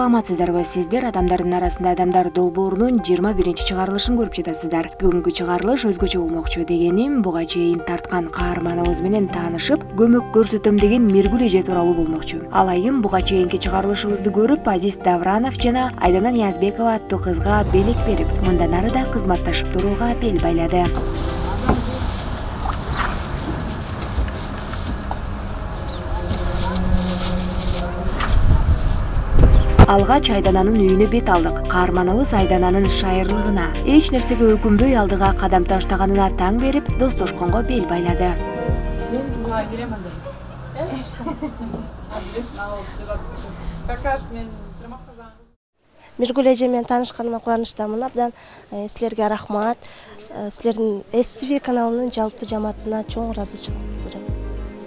саламатсыздарбы? Сиздер адамдардын арасында адамдар долбоорунун 21-чыгарылышын көрүп жатасыздар. Бүгүнкү чыгарылыш өзгөчө болмокчу дегеним, буга чейин тарткан каарманыбыз менен таанышып, көмөк көрсөтөм деген Миргүл эже тууралуу болмокчу. Ал айым буга чейинки чыгарылышыбызды көрүп, Азиз Давранов жана Айдана Ниязбекова аттуу кызга белек берип, мындан ары да кызматташып турууга бел байлады. Алгач Айдананын үйүнө бет алдык. Каарманыбыз Айдананын шайырлыгына, эч нерсеге өкүнбөй алдыга кадам таштаганына таң берип, достошконго бел байлады. Мен кызга берем анда. Как раз мен Миргүл эже менен таанышканыма кубанычтамын. Абдан силерге рахмат. Силердин СТВ каналынын жалпы жамаатына чоң ыраазычылык билдирем.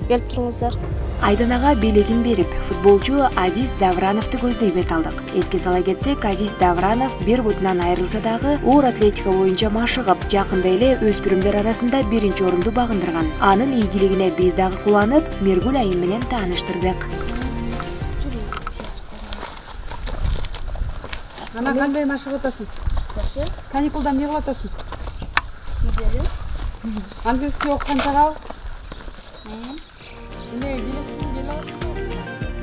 Келип туруңуздар. Айданага белегин берип, футболчу Азиз Даврановду көздөй бет алдык. Эске сала кетсек, Азиз Давранов бир бутунан айрылса дагы оор атлетика боюнча машыгып, жакында эле өспүрүмдөр арасында 1-орунду багындырган. Анын ийгилигине биз дагы кубанып, Миргүл айым менен тааныштырдык. Ана кандай машыгып атасың? Жакшы. Каникулда эмне кылып атасың? Английский окуган чагал?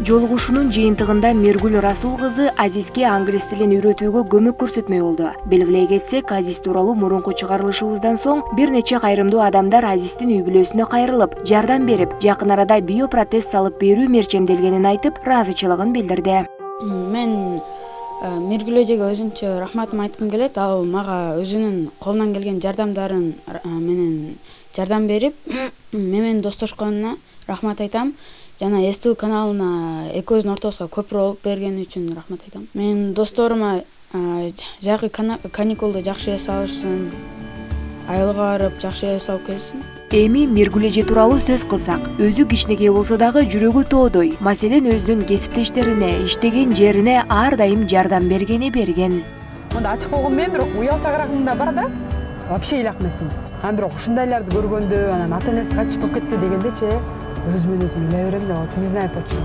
Жолугушуунун жыйынтыгында Миргүл Расул кызы Азизге англис тилин үйрөтүүгө көмөк көрсөтмөй болду. Белгилей кетсек, Азиз тууралуу мурунку чыгарылышыбыздан соң бир нече кайрымдуу адамдар Азиздин үй бүлөсүнө кайрылып, жардам берип, жакын арада биопротез салып берүү мерчемделгенин айтып, ыраазычылыгын билдирди. Мен Миргүл эжеге өзүнчө рахматымды айткым келет. Ал мага өзүнүн колунан келген жардамдарын менен жардам берип, менен достошконуна рахмат айтам. Жана СТВ каналына экөөбүздүн ортобузга көпүрө болуп бергени үчүн рахмат айтам. Мен досторума жайкы каникулду жакшы эс алышсын, айылга барып жакшы эс алып келсин. Эми Миргүл эже тууралуу сөз кылсак, өзү кичинекей болсо дагы жүрөгү тоодой. Маселен, өзүнүн кесиптештерине, иштеген жерине ар дайым жардам бергени берген. Мында ачык болгон менен бирок уялчагырагым да бар да. Вообще ыйлак эмесмин. Бирок ушундайларды көргөндө, анан ата-энеси качып болуп кетти дегендечи, өзүмөн өзүм ыйлай берем да, не знаю почему.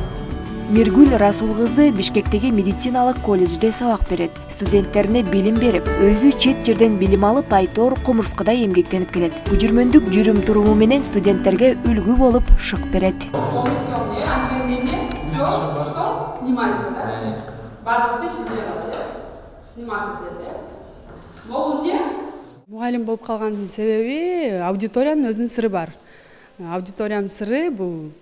Миргүл Расул кызы Бишкектеги медициналык колледжде сабак берет. Студенттерине билим берип, өзү чет жерден билим алып, айтор кумурскада эмгектенип келет. Көчүрмөндүк жүрүм туруму менен студенттерге үлгү болуп шык берет. Полностью отделение, все, что снимается, да? Бардык иш сниматься делет. Могул эмне? Мугалим болуп калгандын себеби аудиториянын өзүнүн сыры бар. Аудиториянын сыры бул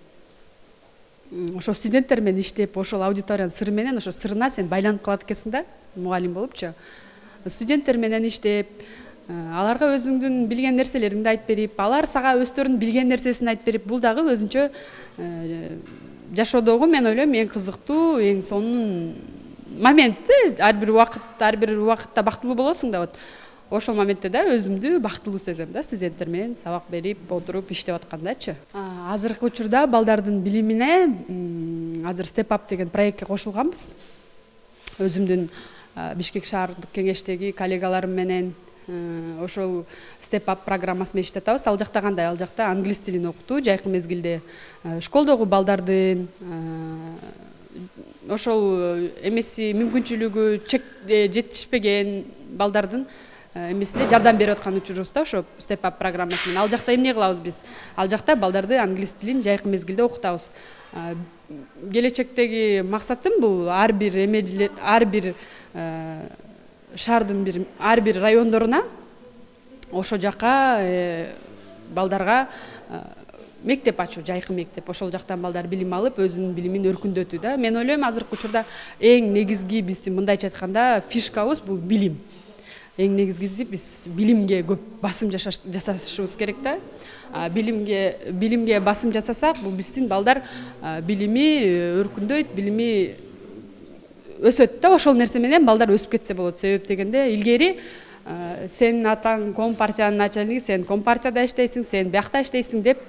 ошо студенттер менен иштеп, ошол аудиториянын сыры менен, ошо сырына сен байланып калат экенсиң да, мугалим болупчу. Студенттер менен иштеп, аларга өзүңдүн билген нерселериңди айтып берип, алар сага өздөрүнүн билген нерсесин айтып берип, бул дагы өзүнчө жашоодогу мен ойлойм эң кызыктуу, эң сонун моменти. Ар бир убакытта бактылуу болосуң да, вот ошол моментте да өзүмдү бактылуу сезем да, студенттер менен сабак берип, отуруп иштеп аткандачы. Азыркы учурда балдардын билимине азыр Step Up деген проектке кошулганбыз. Өзүмдүн Бишкек шаардык кеңештеги коллегаларым менен ошол Step Up программасы менен иштеп атабыз. Ал жакта кандай? Ал жакта англис тилин окутуу, жайкы мезгилде школдогу балдардын ошол эмеси мүмкүнчүлүгү жетишпеген балдардын эмесине жардам берип аткан учурубузда ошо Step Up программасы менен. Ал жакта эмне кылабыз биз? Ал жакта балдарды англис тилин жайкы мезгилде окутабыз. Келечектеги максатым бул ар бир шаардын ар бир райондоруна ошо жака балдарга мектеп ачуу, жайкы мектеп. Ошол жактан балдар билим алып, өзүнүн билимин өркүндөтүү да. Мен ойлойм, азыркы учурда эң негизги биздин мындайча айтканда фишкабыз бул билим. Эң негизгиси биз билимге көп басым жасашыбыз керек да. Билимге басым жасасак, бул биздин балдар билими өркүндөйт, билими өсөт да. Ошол нерсе менен балдар өсүп кетсе болот. Себеп дегенде, илгери сенин атаң компартиянын начальниги, сен компартияда иштейсиң, сен биякта иштейсиң деп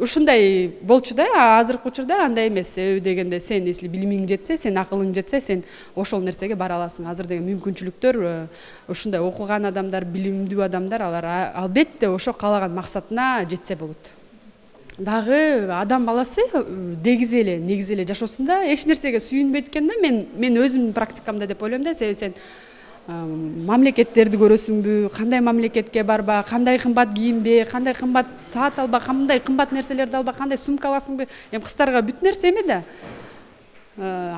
ушундай болчу да. Азыркы учурда андай эмес. Себеби дегенде, сен если билимиң жетсе, сен акылың жетсе, сен ошол нерсеге бара аласың. Азыр деген мүмкүнчүлүктөр, ушундай окуган адамдар, билимдүү адамдар, алар албетте ошо каалаган максатына жетсе болот. дагы адам баласы негизи эле жашоосунда эч нерсеге сүйүнбөйт экен да. Мен өзүмдүн практикамда деп ойлойм да. Себеби сен мамлекеттерди көрөсүңбү, кандай мамлекетке барба, кандай кымбат кийинбе, кандай кымбат саат алба, кандай кымбат нерселерди алба, кандай сумка аласыңбы. Эми кыздарга бүт нерсе эме да.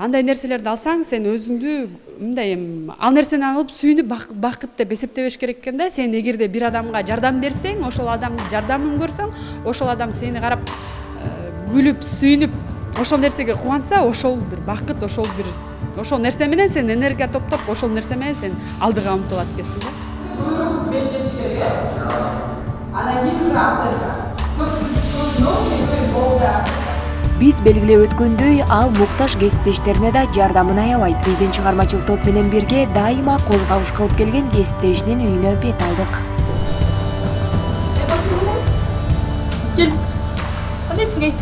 Андай нерселерди алсаң, сен өзүңдү мындай ал нерсени алып сүйүнүп бакыт деп эсептебеш керек экен да. Сен эгерде бир адамга жардам берсең, ошол адамдын жардамын көрсөң, ошол адам сени карап күлүп, сүйүнүп, ошол нерсеге кубанса, ошол бир бакыт, ошол нерсе менен сен энергия топтоп, ошол нерсе менен сен алдыга умтулат экенсиң да. Мен кетиш керек. Анан кийин уже оценка. Биз белгилеп өткөндөй, ал муктаж кесиптештерине да жардамын аябайт. Биздин чыгармачыл топ менен бирге дайыма кол кабыш кылып келген кесиптешинин үйүнө бет алдык. Кел. Кандайсың айт?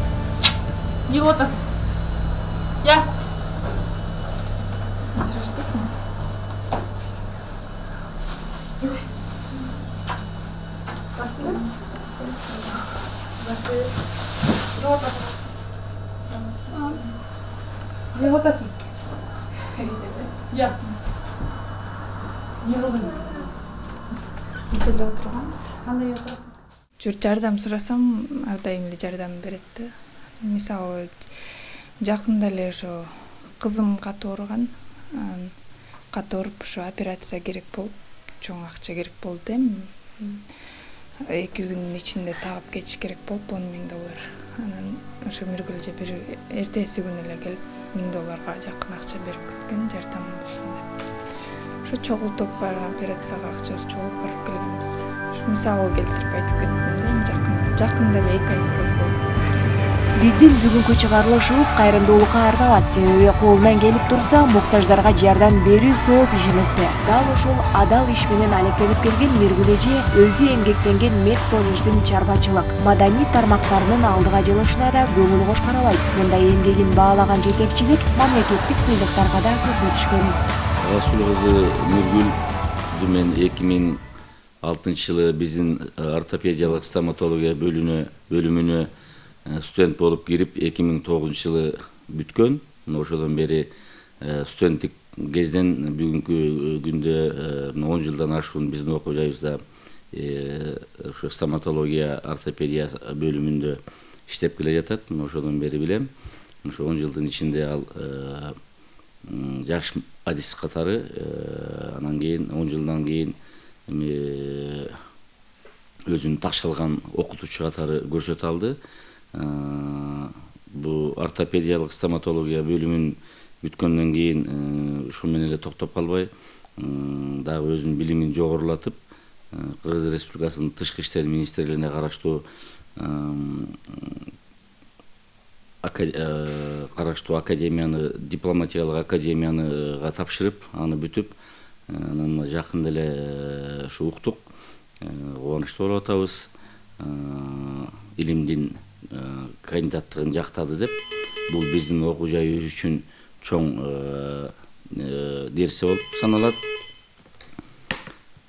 Не кылып атасың? Я. Не кылып атасың? Я. Не кылдың? Интерде отурганбыз. Кандай отурасың? Жардам сурасам, ар дайым эле жардам берет да. Мисалы, жакында эле ошо кызым катуу ооруган, катуу ооруп ошо операция керек болуп, чоң акча керек болду эми. 2 күндүн ичинде тагып кетиш керек болуп, $10,000. Анан ошо Миргүл эже бир эртеси күнү эле келип $1,000 жакын акча берип кеткен, жардам болсун деп. Ошо чогултуп операцияга акчасы чогулуп барып келгенбиз. Мисалы келтирип айтып кеттим да, жакында эле 2 ай мурун болду. Биздин бүгүнкү чыгарылышыбыз кайрымдуулукка арналат. Себеби колунан келип турса, муктаждарга жардам берүү сооп иш эмеспи. Дал ошол адал иш менен алектенип келген Миргүл эже өзү эмгектенген медколледждин чарбачылык, маданий тармактарынын алдыга жылышына да көңүл кош карабайт. Мындай эмгегин баалаган жетекчилик мамлекеттик сыйлыктарга да көрсөтүшкөн. Расул кызы Миргүл мен 2006 жылы биздин ортопедиялык стоматология бөлүмүнө студент болуп кирип 2009 жылы бүткөн. Ошодон бери студенттик кезден бүгүнкү күндө 10 жылдан ашуун биздин окуу жайыбызда ошо стоматология, ортопедия бөлүмүндө иштеп келе жатат. Ошодон бери билем. Ошо 10 жылдын ичинде ал жаш адис катары, анан кийин 10 жылдан кийин өзүн ташалган окутуучу катары көрсөтө алды. Бул ортопедиялык стоматология бөлүмүн бүткөндөн кийин ушул менен эле токтоп калбай, дагы өзүнүн билимин жогорулатып, Кыргыз Республикасынын Тышкы иштер министрлигине караштуу академияны, дипломатиялык академияга тапшырып, аны бүтүп, анан жакында эле ушу уктук, кубанычтуу болуп атабыз. Илимдин кандидаттыгын жактады деп, бул биздин окуу жайыбыз үчүн чоң нерсе болуп саналат.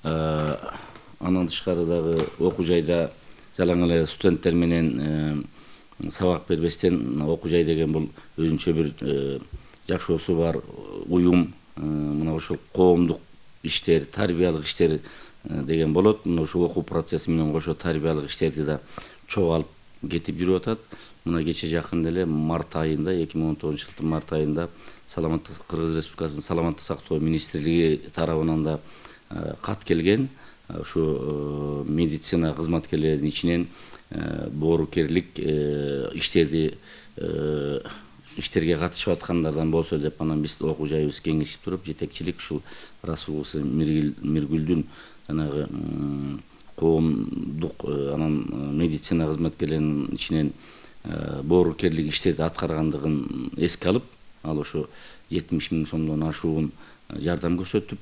Андан тышкары дагы окуу жайда жалаң эле студенттер менен сабак бербестен, окуу жай деген бул өзүнчө бир жашоосу бар уюм, мына ошол коомдук иштер, тарбиялык иштер деген болот. Мына ошол окуу процесси менен кошо тарбиялык иштерди да чогуу алып кетип жүрүп атат. Мына кече жакында эле март айында, 2019 жылдын март айында Кыргыз Республикасынын саламаттык сактоо министрлиги тарабынан да кат келген. Ушу медицина кызматкерлеринин ичинен боорукерлик иштерге катышып аткандардан болсо деп, анан биз окуу жайыбыз кеңешип туруп, жетекчилик ушул Расул кызы Миргүлдүн жанагы коомдук анан медицина кызматкерлеринин ичинен боорукерлик иштерди аткаргандыгын эске алып, ал ошо 70.000 сомдон ашуун жардам көрсөтүп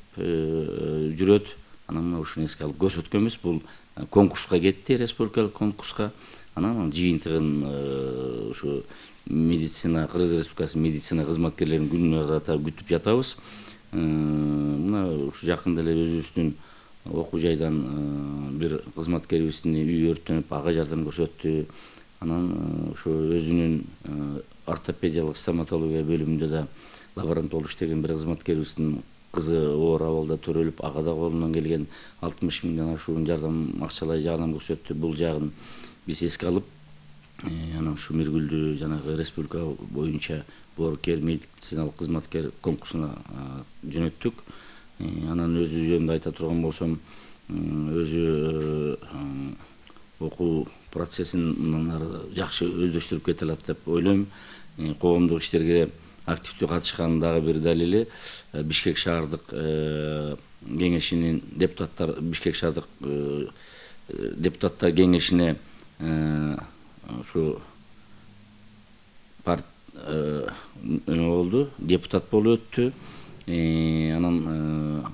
жүрөт. Анан мына ушуну эске алып көрсөткөнбүз. Бул конкурска кетти, республикалык конкурска. Анан жыйынтыгын ушу медицина, Кыргыз Республикасынын медицина кызматкерлеринин күнүнө ката күтүп жатабыз. Мына ушу жакында эле өзүбүздүн окуу жайдан бир кызматкерибиздин үйү өрттөнүп, ага жардам көрсөттү. Анан ошо өзүнүн ортопедиялык стоматология бөлүмүндө да лаборант иштеген бир кызматкерибиздин кызы оор абалда төрөлүп, ага да колунан келген 60 миңден ашуун жардам, акчалай жардам көрсөттү. Бул жагын биз эске алып, анан ушу Миргүлдү жанагы республика боюнча боорукер медициналык кызматкер конкурсуна жөнөттүк. Анан өзү жөнүндө айта турган болсом, өзү окуу процессин мындан ары жакшы өздөштүрүп кете алат деп ойлойм. Коомдук иштерге активдүү катышканын дагы бир далили Бишкек шаардык кеңешинин депутаттар, Бишкек шаардык депутаттар кеңешине ушу болду, депутат болуп өттү. Анан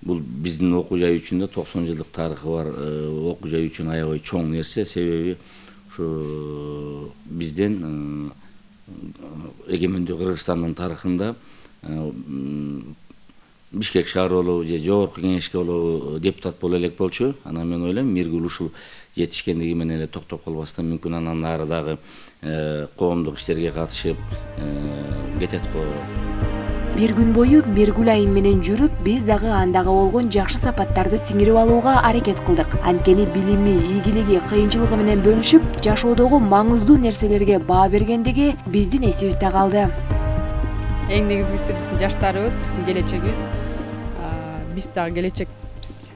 бул биздин окуу жай үчүн да 90 жылдык тарыхы бар окуу жай үчүн аябай чоң нерсе. Себеби ушу бизден эгемендүү Кыргызстандын тарыхында Бишкек шаары болобу же жогорку кеңешке болобу депутат боло элек болчу. Анан мен ойлойм, Миргүл ушул жетишкендиги менен эле токтоп калбастан мүмкүн анан ары дагы коомдук иштерге катышып кетет го. Бир күн бою Миргүл айым менен жүрүп, биз дагы андагы болгон жакшы сапаттарды сиңирип алууга аракет кылдык. Анткени билими, ийгилиги, кыйынчылыгы менен бөлүшүп, жашоодогу маңыздуу нерселерге баа бергендиги биздин эсибизде калды. Эң негизгиси биздин жаштарыбыз, биздин келечегибиз. Биз дагы келечекпиз.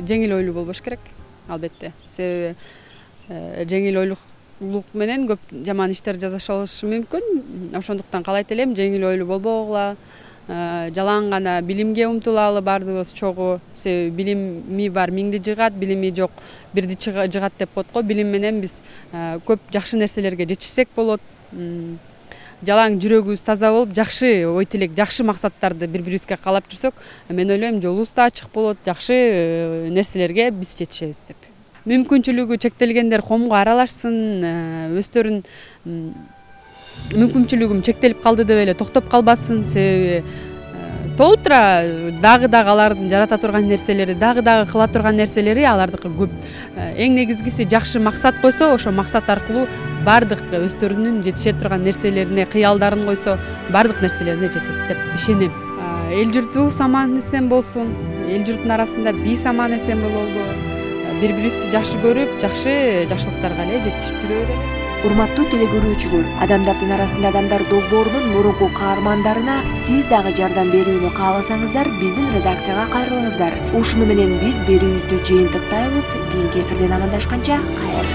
Жеңил ойлуу болбош керек, албетте. Себеби жеңил ойлуулук менен көп жаман иштер жасалышы мүмкүн. Ошондуктан каалайт элем, жеңил ойлуу болбогула, жалаң гана билимге умтулалы баардыгыбыз чогуу. Себеби билими бар миңди жыгат, билими жок бирди жыгат деп коет го. Билим менен биз көп жакшы нерселерге жетишсек болот. Жалаң жүрөгүбүз таза болуп, жакшы ой тилек, жакшы максаттарды бири-бирибизге каалап жүрсөк, мен ойлойм, жолубуз да ачык болот, жакшы нерселерге биз жетишебиз деп. Мүмкүнчүлүгү чектелгендер коомго аралашсын, өздөрүн мүмкүнчүлүгүм чектелип калды деп эле токтоп калбасын. Себеби толтура дагы алардын жарата турган нерселери, дагы кыла турган нерселери алардыкы көп. Эң негизгиси жакшы максат койсо, ошо максат аркылуу бардык өздөрүнүн жетише турган нерселерине кыялдарын койсо, бардык нерселерине жетет деп ишенем. Эл журтубуз аман эсен болсун, эл журттун арасында биз аман эсен бололу, бири-бирибизди жакшы көрүп, жакшы жакшылыктарга эле жетишип жүрө берели. Урматтуу телекөрүүчүлөр, адамдардын арасында адамдар долбоорунун мурунку каармандарына сиз дагы жардам берүүнү кааласаңыздар, биздин редакцияга кайрылыңыздар. Ушуну менен биз берүүбүздү жыйынтыктайбыз. Кийинки эфирден амандашканча, кайыр.